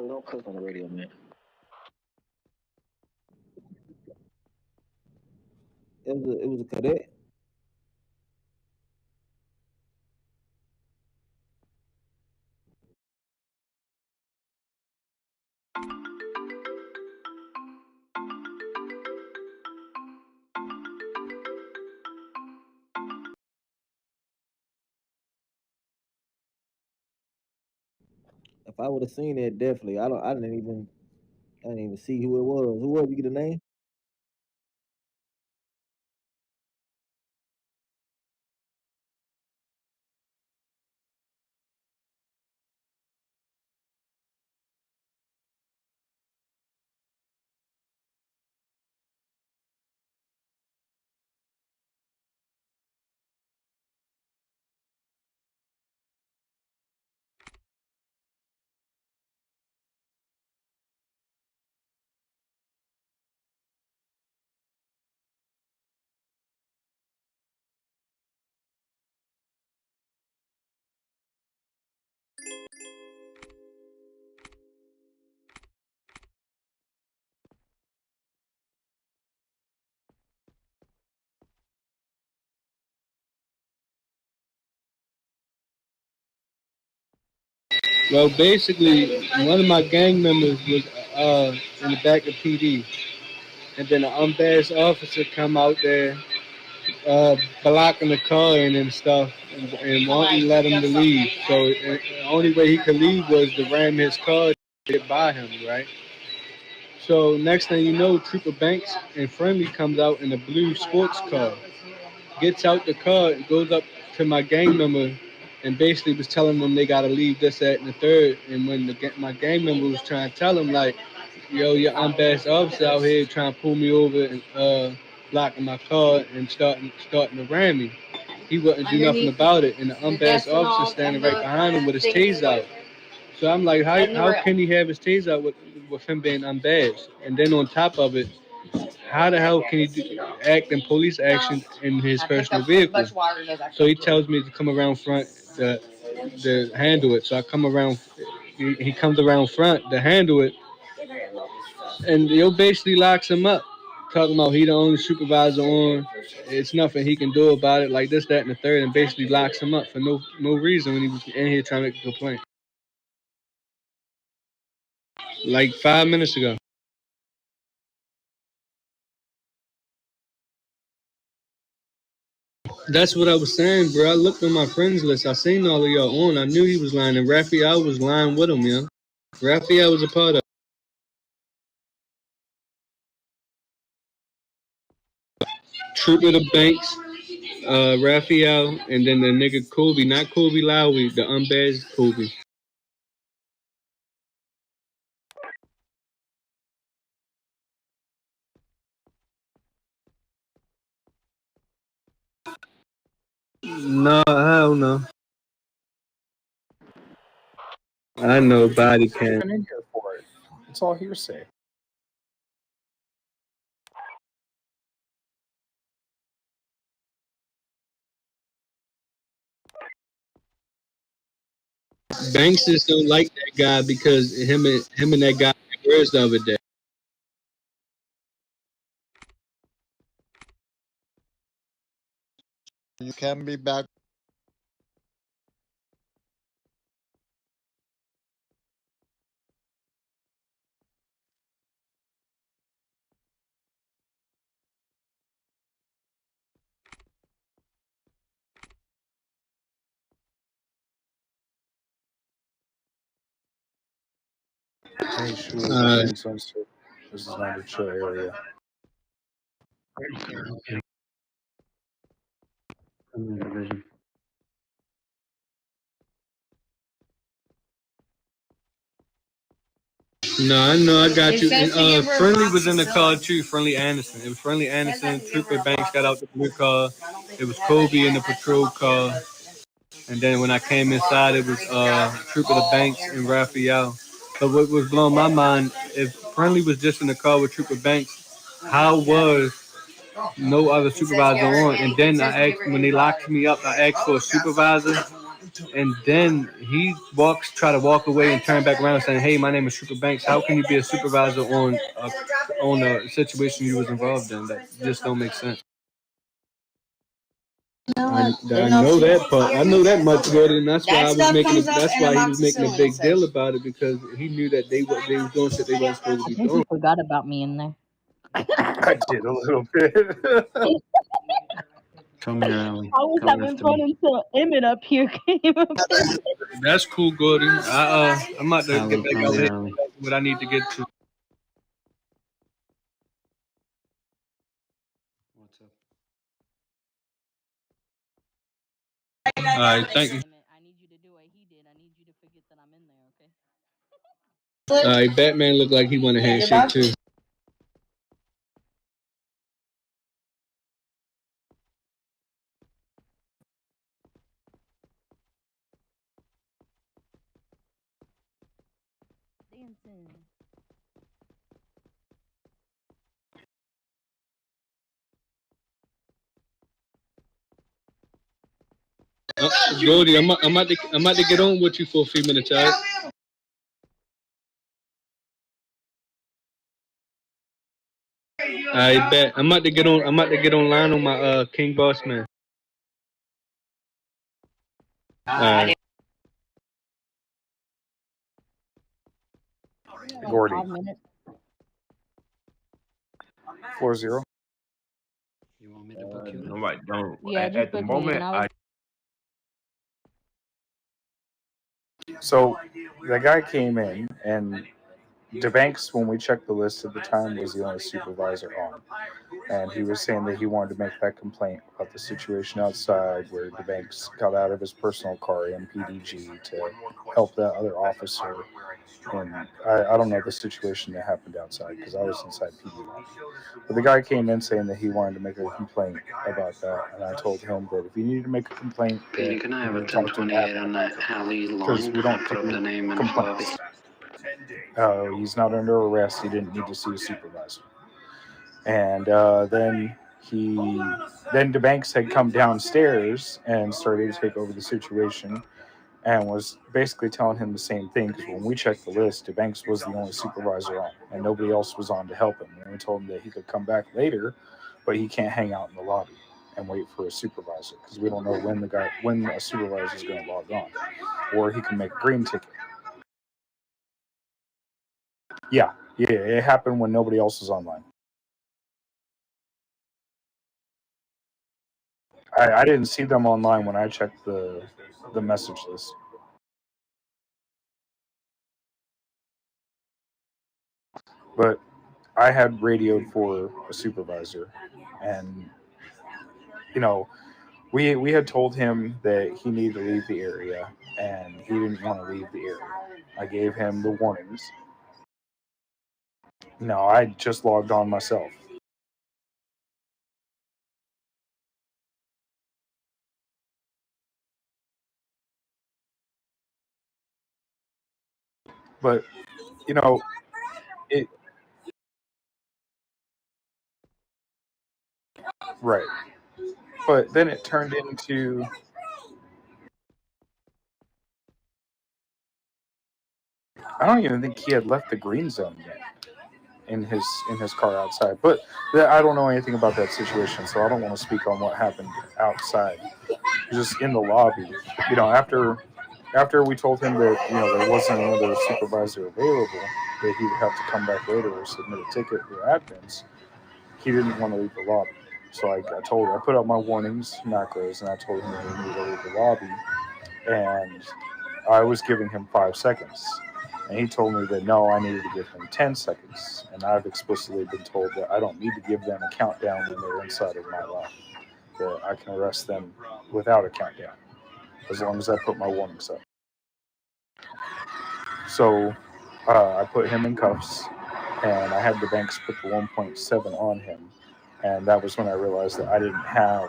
don't cook on the radio, man. It was a cadet. If I would have seen that, definitely. I didn't even see who it was. Who was it? You get the name? Well, basically, one of my gang members was in the back of PD, and then an unbadged officer come out there, blocking the car and stuff, and won't let him to leave. So the only way he could leave was to ram his car to get by him, right? So next thing you know, Trooper Banks and Friendly comes out in a blue sports car, gets out the car, and goes up to my gang member, and basically was telling them they gotta leave this, that, and the third. And when my gang member was trying to tell him like, "Yo, your unbadged officer out here trying to pull me over and blocking my car and starting to ram me," he wouldn't do nothing about it. And the unbadged officer standing right behind him with his taser out. So I'm like, how can he have his taser out with him being unbadged? And then on top of it, how the hell can he act in police action in his personal vehicle? So he tells me to come around front to handle it. So I come around. He comes around front to handle it, and yo basically locks him up, talking about he the only supervisor on. It's nothing he can do about it, like this, that, and the third, and basically locks him up for no reason when he was in here trying to make a complaint. Like 5 minutes ago. That's what I was saying, bro. I looked on my friends list. I seen all of y'all on. I knew he was lying, and Raphael was lying with him, yo. Raphael was a part of Trooper the Banks, Raphael, and then the nigga Kobe, not Kobe Lowry, the unbadged Kobe. No, hell no. I know body can. I'm in here for it. It's all hearsay. Banks just don't like that guy because him and that guy words the other day. You can be back. Hey, shoot, this is not a chill area. No, I know, I got you. And Friendly was in the car too. Friendly Anderson. It was Friendly Anderson. Trooper Banks got out the blue car. It was Kobe in the patrol car. And then when I came inside, it was Trooper the Banks and Raphael. But what was blowing my mind, if Friendly was just in the car with Trooper Banks, how was no other supervisor on? And then I asked, when they locked me up, I asked for a supervisor. and then he try to walk away and turn back around saying, "Hey, my name is Trooper Banks. How can you be a supervisor on a situation you was involved in? That just don't make sense." I know that part. I know that much, Gordy, and that's why I was making. That's why he was making a big deal about it because he knew that they was doing shit they wasn't supposed to I be think doing. you forgot about me in there. I did a little bit. Come here, Allie. I was Come having after fun me. until Emmett up here came up. That's cool, Gordy. I'm about to get Allie, back come out here, here. Allie. What I need to get to. What's up? All right, thank you. I need you to do what he did. I need you to forget that I'm in there, okay? All right, Batman looked like he wanted a handshake too. Dancing. Gordy, I'm about to get on with you for a few minutes, all right? I bet. I'm about to get on. I'm about to get online on my King Boss man. Alright. Like Gordy, 5 minutes. 4-0. You want me to book you in? No, I don't. Yeah, just At the book me in. moment, I So the guy came in, and DeBanks, when we checked the list at the time, was the only supervisor on. And he was saying that he wanted to make that complaint about the situation outside where DeBanks got out of his personal car in PDG to help that other officer. And I don't know the situation that happened outside because I was inside PD lobby. But the guy came in saying that he wanted to make a complaint about that. And I told him that if you need to make a complaint, that Petey, can I have a you talk to 1028 on admin that Alley because line? we I don't put up do the name in the lobby. complaints. He's not under arrest. He didn't need to see a supervisor. And then DeBanks had come downstairs and started to take over the situation and was basically telling him the same thing because when we checked the list, DeBanks was the only supervisor on and nobody else was on to help him. And we told him that he could come back later, but he can't hang out in the lobby and wait for a supervisor because we don't know when a supervisor is going to log on, or he can make a green ticket. Yeah, it happened when nobody else was online. I didn't see them online when I checked the message list. But I had radioed for a supervisor, and you know, we had told him that he needed to leave the area, and he didn't want to leave the area. I gave him the warnings. No, I just logged on myself. But you know, it right. But then it turned into I don't even think he had left the green zone yet in his car outside. But I don't know anything about that situation, so I don't want to speak on what happened outside. Just in the lobby, after we told him that there wasn't another supervisor available, that he would have to come back later or submit a ticket for admins. He didn't want to leave the lobby, so I put out my warnings macros, and I told him that he needed to leave the lobby, and I was giving him 5 seconds. And he told me that no, I needed to give him 10 seconds. And I've explicitly been told that I don't need to give them a countdown when they're inside of my lobby. That I can arrest them without a countdown, as long as I put my warnings up. So I put him in cuffs, and I had DeBanks put the 1.7 on him. And that was when I realized that I didn't have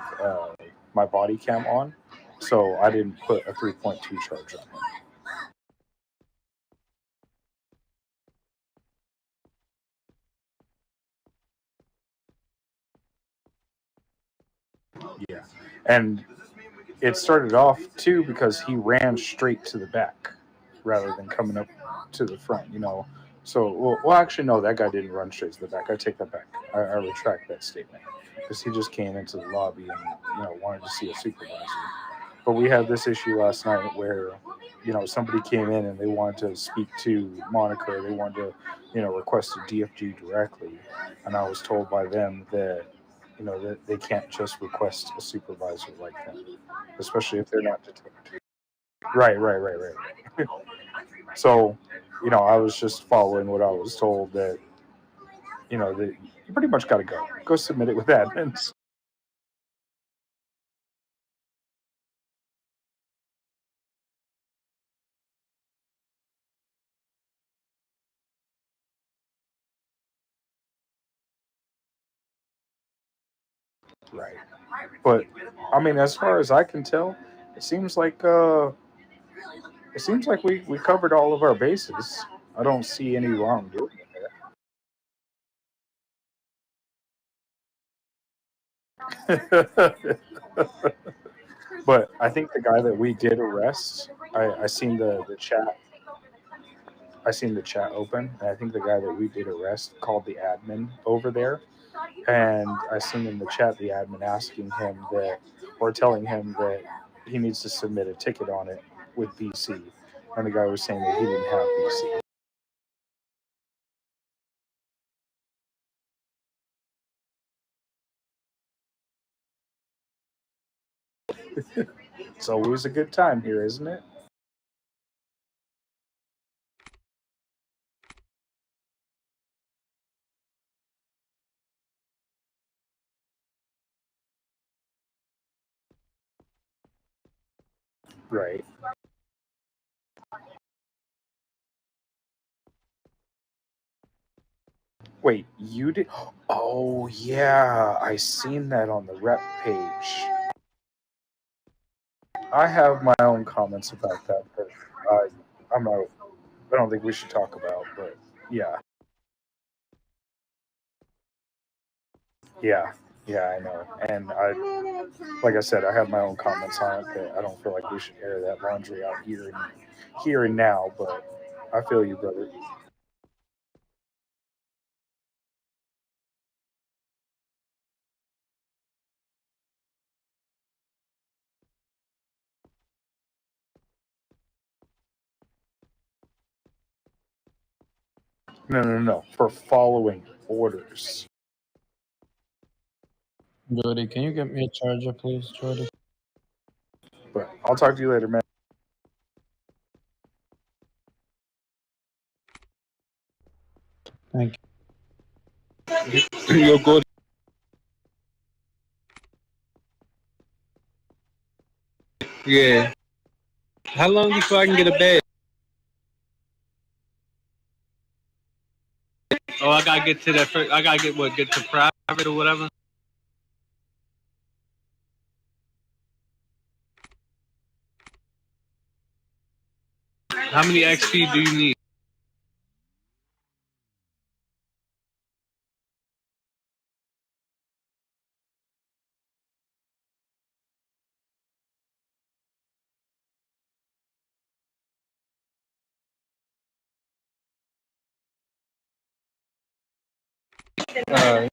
my body cam on. So I didn't put a 3.2 charge on him. Yeah. And it started off too because he ran straight to the back rather than coming up to the front. So actually, no, that guy didn't run straight to the back. I take that back. I retract that statement because he just came into the lobby and wanted to see a supervisor. But we had this issue last night where somebody came in and they wanted to speak to Monica. They wanted to request a DFG directly, and I was told by them that that they can't just request a supervisor like that, especially if they're not detected. Right. So, I was just following what I was told that that you pretty much got to go submit it with admins. Right. But I mean, as far as I can tell, it seems like we covered all of our bases. I don't see any wrongdoing there. But I think the guy that we did arrest, I seen the chat. I seen the chat open, and I think the guy that we did arrest called the admin over there, and I seen in the chat the admin asking him that, or telling him that he needs to submit a ticket on it with BC, and the guy was saying that he didn't have BC. It's always a good time here, isn't it? Right. Wait, you did? Oh yeah, I seen that on the rep page. I have my own comments about that, but uh, I'm not. I don't think we should talk about. But yeah, yeah, yeah. I know, and like I said, I have my own comments on it. That I don't feel like we should air that laundry out here and now. But I feel you, brother. No. For following orders. Jody, can you get me a charger, please, Jody? But I'll talk to you later, man. Thank you. You're good. Yeah. How long before I can get a bed? Oh, I gotta get to that first. I gotta get to private or whatever. How many XP do you need? Uh,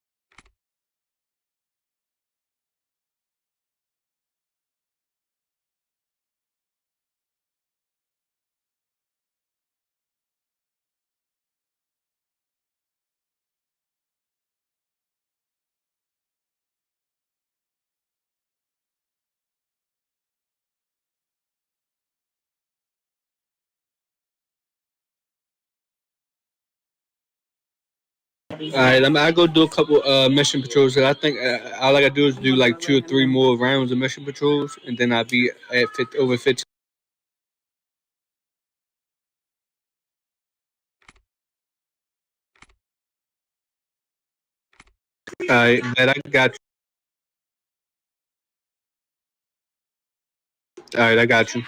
all right, I go do a couple mission patrols. I think all I gotta do is do like 2 or 3 more rounds of mission patrols, and then I'll be at over 15. All right, but I got you. All right, I got you.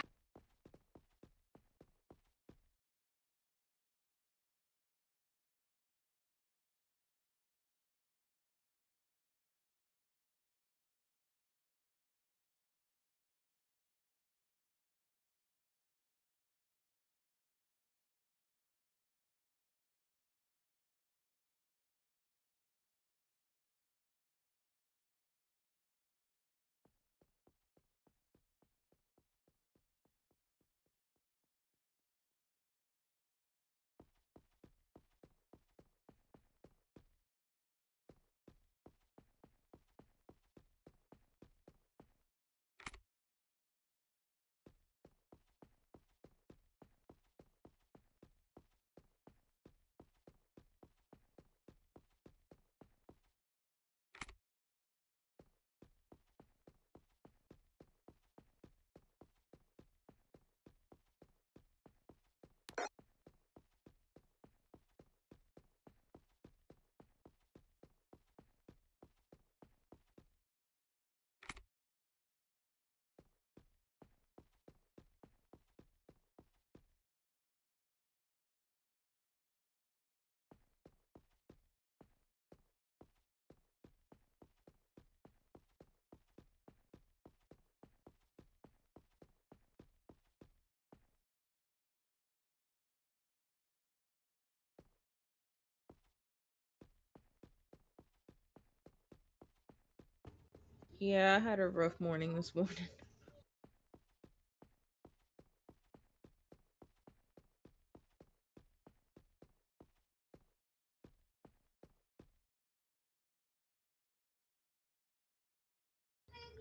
Yeah, I had a rough morning this morning.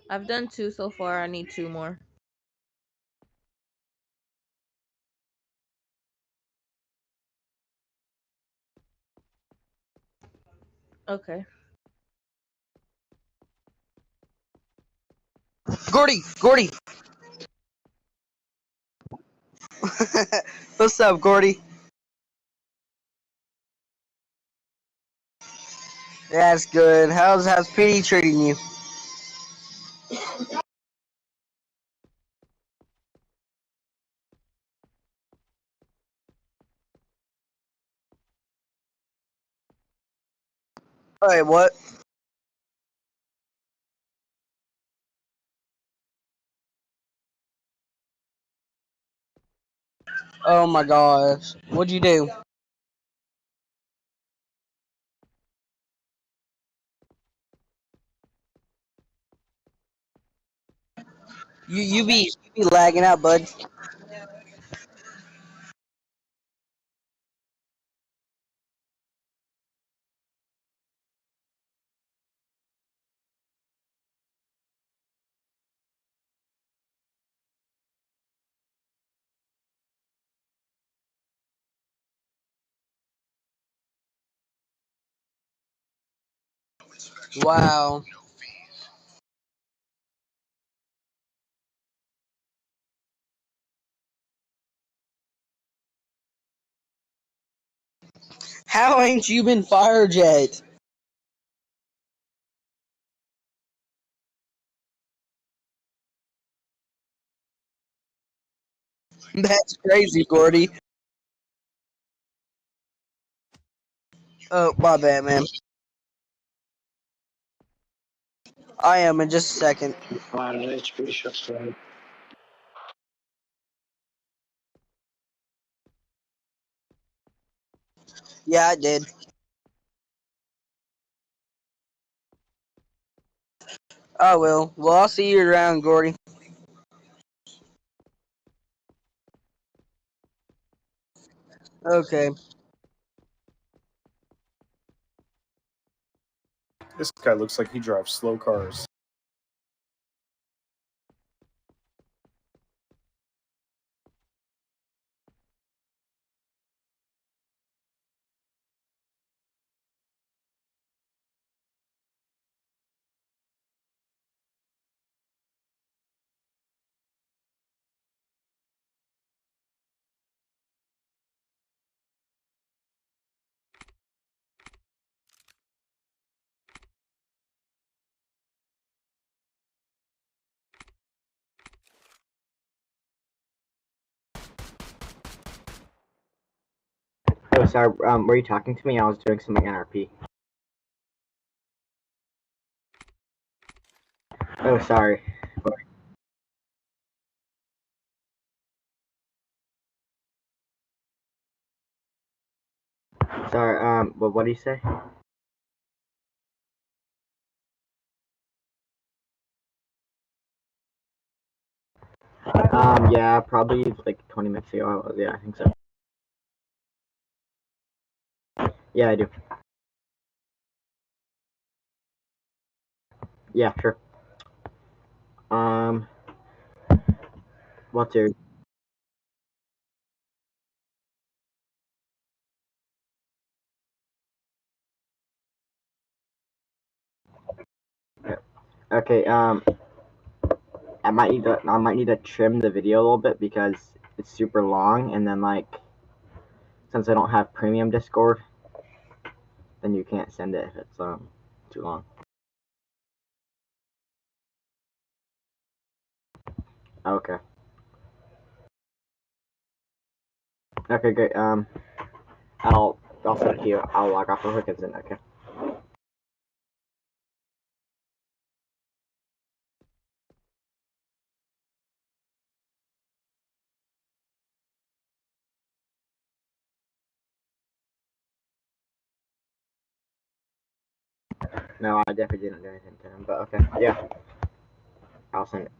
I've done 2 so far. I need 2 more. Okay. Gordy. What's up, Gordy? That's good. How's PD treating you? Wait, what? Oh my gosh. What'd you do? You be lagging out, bud. Wow. How ain't you been fired yet? That's crazy, Gordy. Oh, my bad, man. I am in just a second. Yeah, I did. I will. Well, I'll see you around, Gordy. Okay. This guy looks like he drives slow cars. Oh, sorry. Were you talking to me? I was doing something NRP. Oh, sorry. Sorry. But what do you say? Yeah, probably like 20 minutes ago. Yeah, I think so. Yeah, I do. Yeah, sure. Um, what's your? Okay. I might need to trim the video a little bit because it's super long, and then like since I don't have premium Discord, then you can't send it if it's too long. Okay. Okay, great. I'll send it to you. I'll log off real quick and send it. Okay. No, I definitely didn't do anything to him. But okay, yeah, I'll send it.